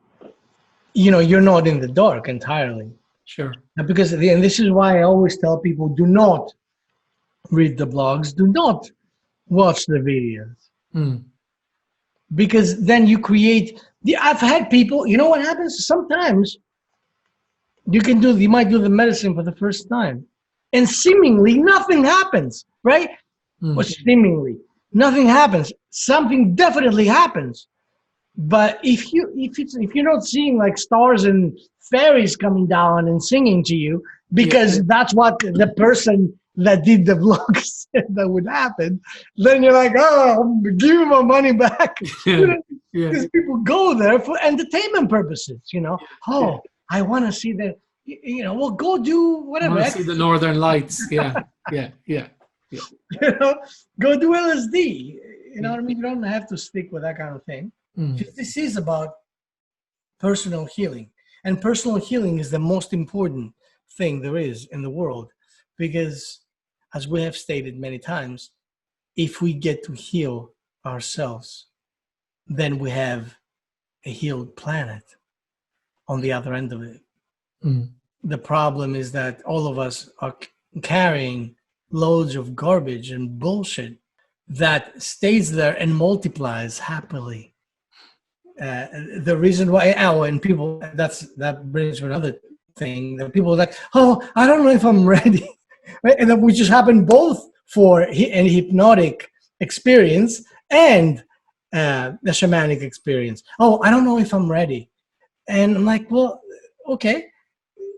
B: you're not in the dark entirely.
A: Sure.
B: Because, and this is why I always tell people, do not read the blogs, do not watch the videos. Because then you create, I've had people, what happens? Sometimes you might do the medicine for the first time and seemingly nothing happens, right? Or seemingly nothing happens. Something definitely happens. But if you're not seeing like stars and fairies coming down and singing to you, because that's what the person that did the vlog said that would happen, then you're like, oh, give me my money back. Because people go there for entertainment purposes, Oh, I want to see the, well, go do whatever.
A: I want to see the Northern Lights. Yeah.
B: Go do LSD. You know what I mean? You don't have to stick with that kind of thing. This is about personal healing. And personal healing is the most important thing there is in the world. Because, as we have stated many times, if we get to heal ourselves, then we have a healed planet on the other end of it. The problem is that all of us are carrying loads of garbage and bullshit that stays there and multiplies happily. The reason why, and people, that brings me another thing, that people are like, oh, I don't know if I'm ready. Right? And that we just happen both for an hypnotic experience and the shamanic experience. Oh, I don't know if I'm ready. And I'm like, well, okay.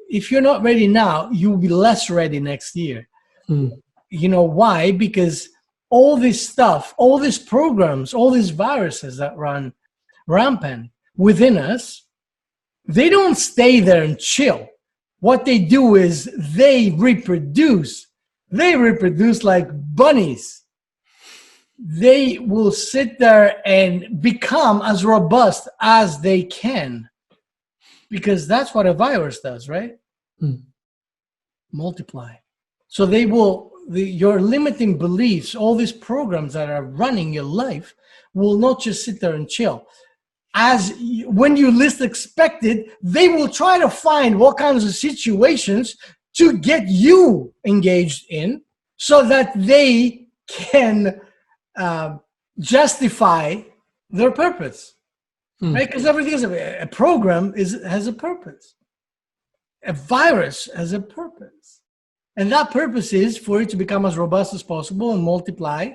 B: If you're not ready now, you'll be less ready next year. You know why? Because all this stuff, all these programs, all these viruses that run rampant within us, they don't stay there and chill. What they do is they reproduce. They reproduce like bunnies. They will sit there and become as robust as they can. Because that's what a virus does, right? Multiply. So they will, your limiting beliefs, all these programs that are running your life will not just sit there and chill. When you least expect it, they will try to find what kinds of situations to get you engaged in so that they can justify their purpose. Right? Because everything is a program has a purpose. A virus has a purpose. And that purpose is for it to become as robust as possible and multiply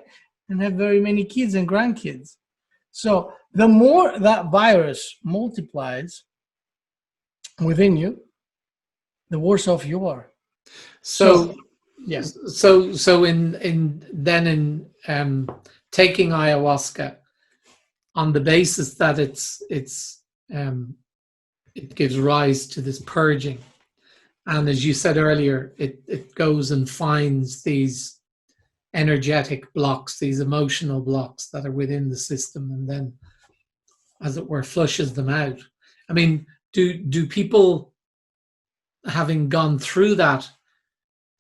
B: and have very many kids and grandkids. So the more that virus multiplies within you, the worse off you are.
A: So
B: yes.
A: So in taking ayahuasca on the basis that it gives rise to this purging, and as you said earlier, it goes and finds these energetic blocks, these emotional blocks that are within the system, and then, as it were, flushes them out. I mean, do people, having gone through that,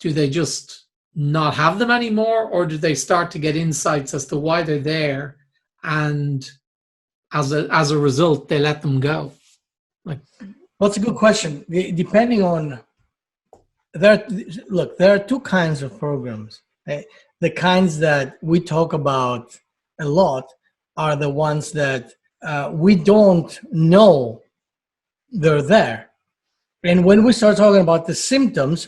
A: do they just not have them anymore, or do they start to get insights as to why they're there, and as a result they let them go? Well,
B: that's a good question. Depending on, there are two kinds of programs. The kinds that we talk about a lot are the ones that we don't know they're there. And when we start talking about the symptoms,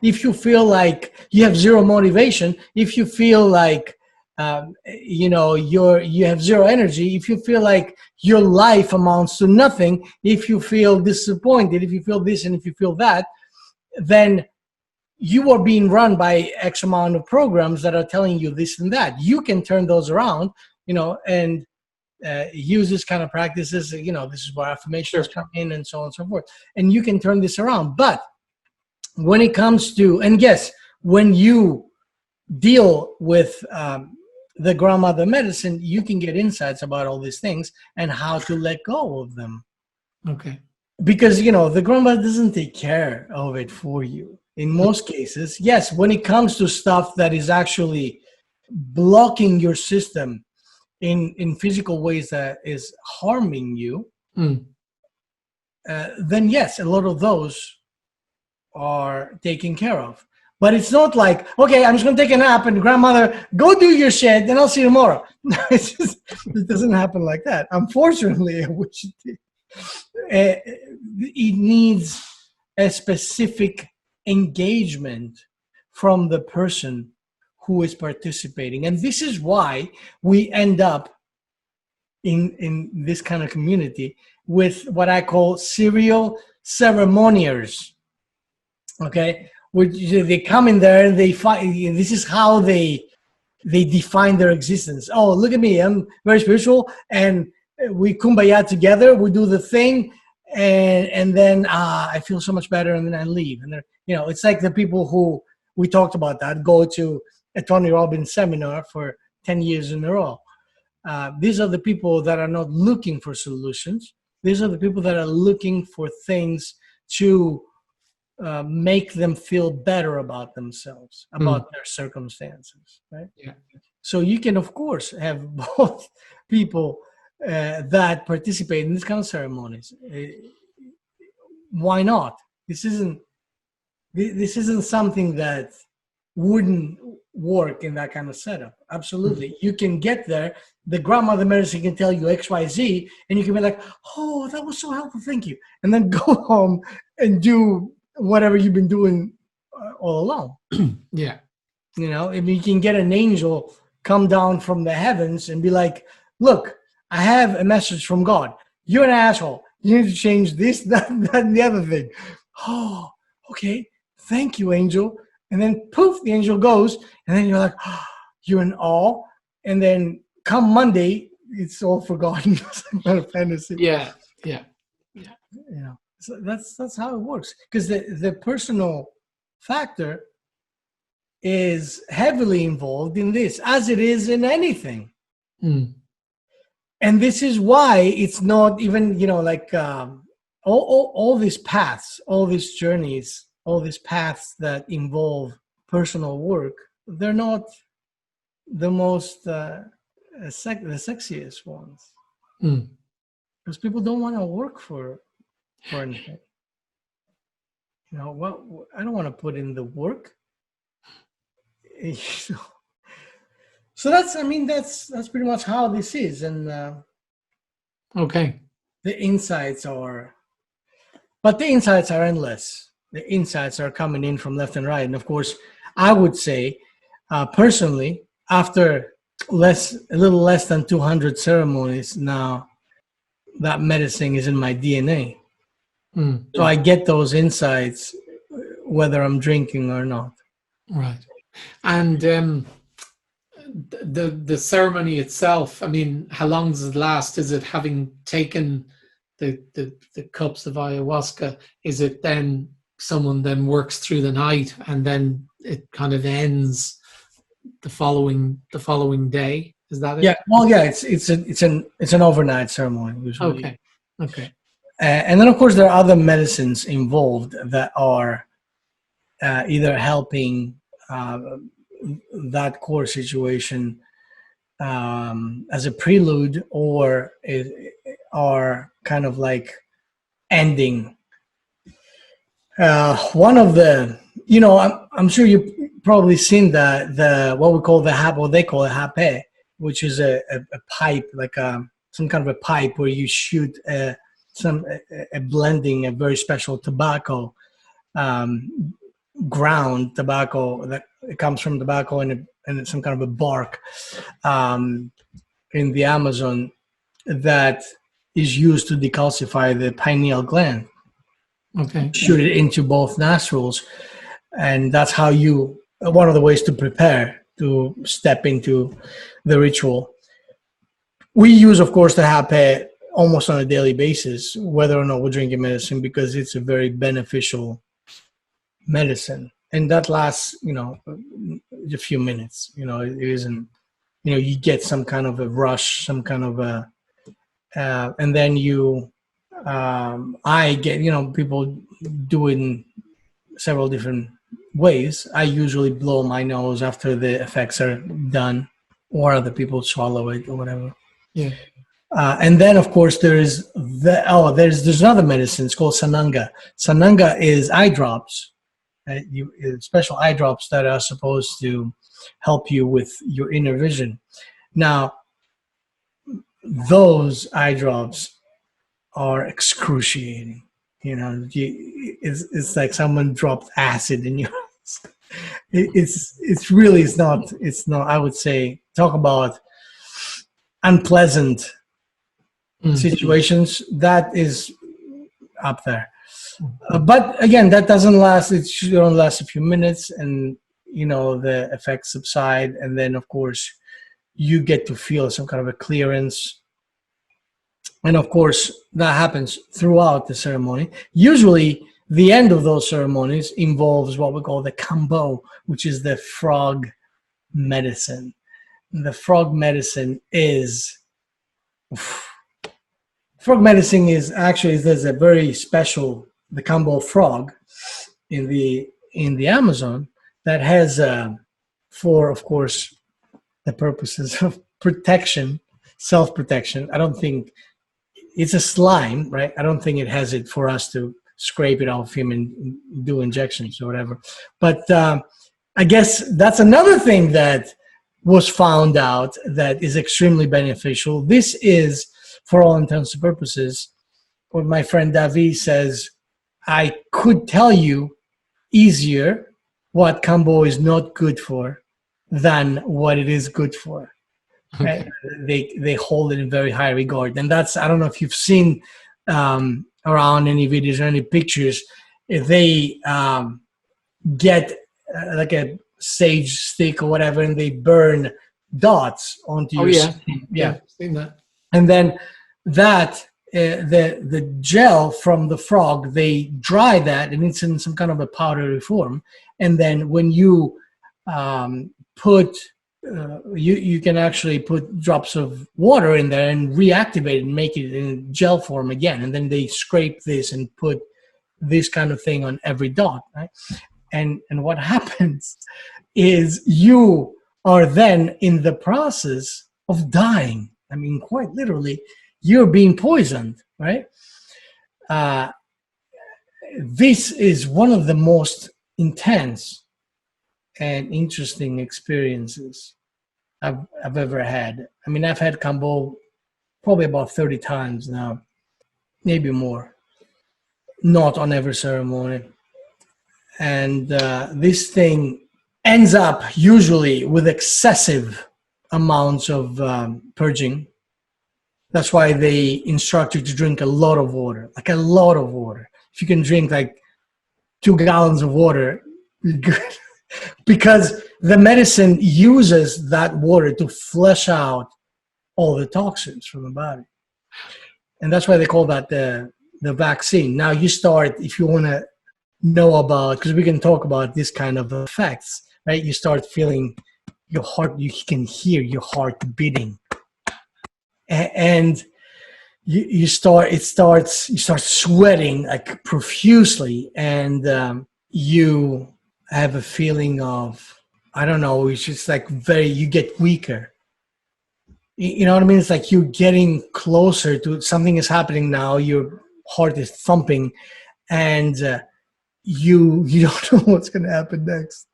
B: if you feel like you have zero motivation, if you feel like you have zero energy, if you feel like your life amounts to nothing, if you feel disappointed, if you feel this and if you feel that, then you are being run by X amount of programs that are telling you this and that. You can turn those around, and use this kind of practices. This is where affirmations come in and so on and so forth. And you can turn this around. But when it comes to, and yes, when you deal with the grandmother medicine, you can get insights about all these things and how to let go of them.
A: Okay.
B: Because, the grandmother doesn't take care of it for you. In most cases, yes, when it comes to stuff that is actually blocking your system in physical ways that is harming you, then yes, a lot of those are taken care of. But it's not like, okay, I'm just going to take a nap and grandmother, go do your shit, then I'll see you tomorrow. It doesn't happen like that. Unfortunately, I wish it did. It needs a specific engagement from the person who is participating. And this is why we end up in this kind of community with what I call serial ceremoniers. Okay? They come in there and they find, this is how they define their existence. Oh, look at me, I'm very spiritual, and we kumbaya together, we do the thing, and then I feel so much better, and then I leave. And it's like the people who, we talked about that, go to a Tony Robbins seminar for 10 years in a row. These are the people that are not looking for solutions. These are the people that are looking for things to make them feel better about themselves, about their circumstances, right?
A: Yeah. So
B: you can, of course, have both people that participate in these kind of ceremonies. Why not? This isn't something that wouldn't work in that kind of setup. Absolutely. You can get there. The grandmother medicine can tell you X, Y, Z, and you can be like, oh, that was so helpful. Thank you. And then go home and do whatever you've been doing all along.
A: Yeah.
B: If you can get an angel come down from the heavens and be like, look, I have a message from God. You're an asshole. You need to change this, that, and the other thing. Oh, okay. Thank you, angel. And then poof, the angel goes, and then you're like, oh, you're in awe. And then come Monday, it's all forgotten. It's not a fantasy.
A: Yeah.
B: So that's how it works. Because the personal factor is heavily involved in this, as it is in anything. And this is why it's not even, all these paths, all these journeys, all these paths that involve personal work, they're not the most the sexiest ones. Because people don't want to work for anything. I don't want to put in the work. So that's pretty much how this is. And
A: okay,
B: the insights are endless. The insights are coming in from left and right. And of course, I would say, personally, after a little less than 200 ceremonies now, that medicine is in my DNA. So I get those insights whether I'm drinking or not.
A: Right. And the ceremony itself, how long does it last? Is it having taken the cups of ayahuasca? Is it then someone then works through the night and then it kind of ends the following day? Is that it?
B: Yeah. Well, yeah. It's an overnight ceremony usually.
A: Okay.
B: And then of course there are other medicines involved that are either helping that core situation as a prelude, or are kind of like ending. One of the, I'm sure you've probably seen what they call a hape, which is a pipe, like some kind of a pipe where you shoot a blending, a very special tobacco, ground tobacco that comes from tobacco in and some kind of a bark in the Amazon that is used to decalcify the pineal gland.
A: Okay.
B: Shoot it into both nostrils, and that's how one of the ways to prepare to step into the ritual. We use, of course, the hape almost on a daily basis, whether or not we're drinking medicine, because it's a very beneficial medicine, and that lasts, a few minutes. It isn't, you get some kind of a rush, some kind of a, and then I get, people do it in several different ways. I usually blow my nose after the effects are done, or other people swallow it or whatever.
A: Yeah.
B: And then, of course, there's another medicine. It's called Sananga. Sananga is eye drops, special eye drops that are supposed to help you with your inner vision. Now, those eye drops are excruciating. It's like someone dropped acid in your eyes. It's not. I would say, talk about unpleasant situations. That is up there. But again, that doesn't last. It should only last a few minutes, and the effects subside, and then of course you get to feel some kind of a clearance. And of course, that happens throughout the ceremony. Usually, the end of those ceremonies involves what we call the kambo, which is the frog medicine. The frog medicine is... Frog medicine is actually, there's a very special, the kambo frog in the Amazon that has, for, of course, the purposes of protection, self-protection. I don't think... It's a slime, right? I don't think it has it for us to scrape it off him and do injections or whatever. But I guess that's another thing that was found out that is extremely beneficial. This is, for all intents and purposes, what my friend David says, I could tell you easier what kambo is not good for than what it is good for. Okay. They hold it in very high regard, and that's, I don't know if you've seen around any videos or any pictures, if they get like a sage stick or whatever, and they burn dots onto your skin.
A: Yeah, I've seen that.
B: And then that the gel from the frog, they dry that, and it's in some kind of a powdery form. And then when you put you can actually put drops of water in there and reactivate it and make it in gel form again. And then they scrape this and put this kind of thing on every dot, right? And what happens is you are then in the process of dying. I mean, quite literally, you're being poisoned, right? This is one of the most intense and interesting experiences I've ever had. I mean, I've had kambo probably about 30 times now, maybe more, not on every ceremony. And this thing ends up usually with excessive amounts of purging. That's why they instruct you to drink a lot of water, like a lot of water. If you can drink like 2 gallons of water, you're good. Because the medicine uses that water to flush out all the toxins from the body. And that's why they call that the vaccine. Now you start, if you want to know about, because we can talk about this kind of effects, right? You start feeling your heart, you can hear your heart beating. And you start sweating like profusely, and you have a feeling of, I don't know, it's just like you get weaker. You know what I mean? It's like you're getting closer to something is happening now. Your heart is thumping, and you don't know what's going to happen next.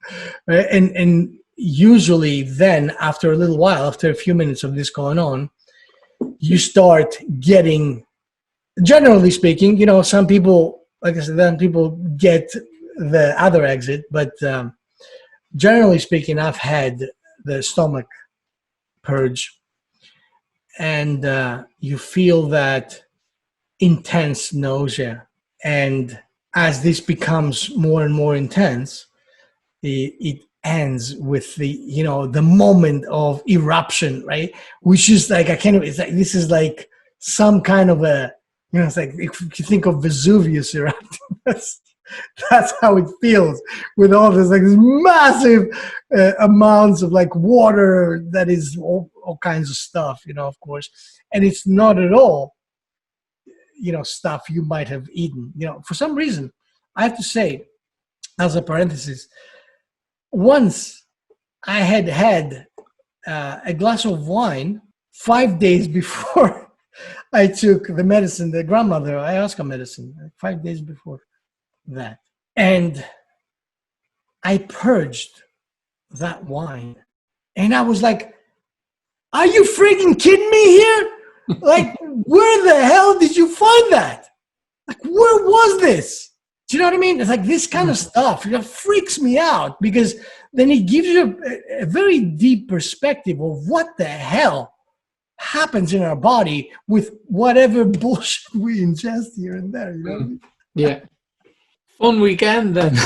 B: Right? And usually then, after a little while, after a few minutes of this going on, you start getting, generally speaking, some people, like I said, then people get the other exit, but generally speaking, I've had the stomach purge, and you feel that intense nausea. And as this becomes more and more intense, it ends with the moment of eruption, right? Which is like, it's like, this is like some kind of a, it's like, if you think of Vesuvius erupting, that's how it feels, with all this like this massive amounts of like water that is all kinds of stuff, of course. And it's not at all, stuff you might have eaten. For some reason, I have to say, as a parenthesis, once I had a glass of wine 5 days before I took the medicine, the grandmother Ayahuasca medicine, 5 days before that. And I purged that wine. And I was like, are you freaking kidding me here? Like, where the hell did you find that? Like, where was this? Do you know what I mean? It's like this kind of stuff, freaks me out, because then it gives you a very deep perspective of what the hell happens in our body with whatever bullshit we ingest here and there. You know what I mean?
A: Yeah. Fun weekend then.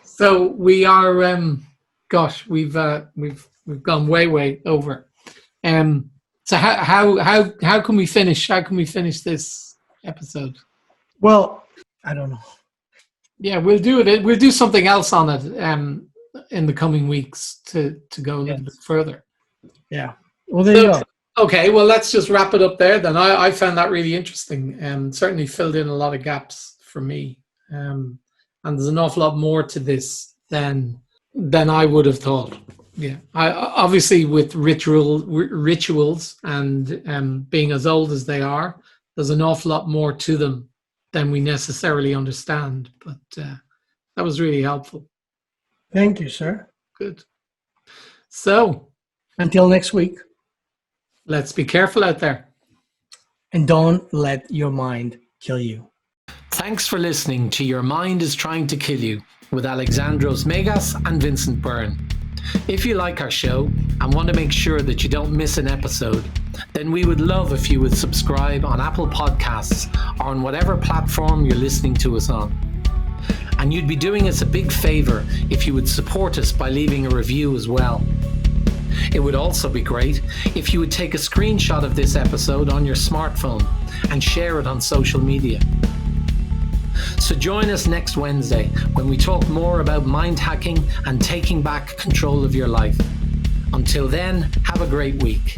A: So we are, we've gone way over. So how can we finish? How can we finish this episode?
B: Well, I don't know. Yeah,
A: we'll do it. We'll do something else on it in the coming weeks to go a little bit further.
B: Yeah. Well, there you go.
A: Okay, well, let's just wrap it up there then. I found that really interesting and certainly filled in a lot of gaps for me. And there's an awful lot more to this than I would have thought. Yeah, I obviously with rituals and being as old as they are, there's an awful lot more to them than we necessarily understand. But that was really helpful.
B: Thank you, sir.
A: Good. So,
B: until next week.
A: Let's be careful out there.
B: And don't let your mind kill you.
A: Thanks for listening to Your Mind is Trying to Kill You with Alexandros Megas and Vincent Byrne. If you like our show and want to make sure that you don't miss an episode, then we would love if you would subscribe on Apple Podcasts or on whatever platform you're listening to us on. And you'd be doing us a big favor if you would support us by leaving a review as well. It would also be great if you would take a screenshot of this episode on your smartphone and share it on social media. So join us next Wednesday when we talk more about mind hacking and taking back control of your life. Until then, have a great week.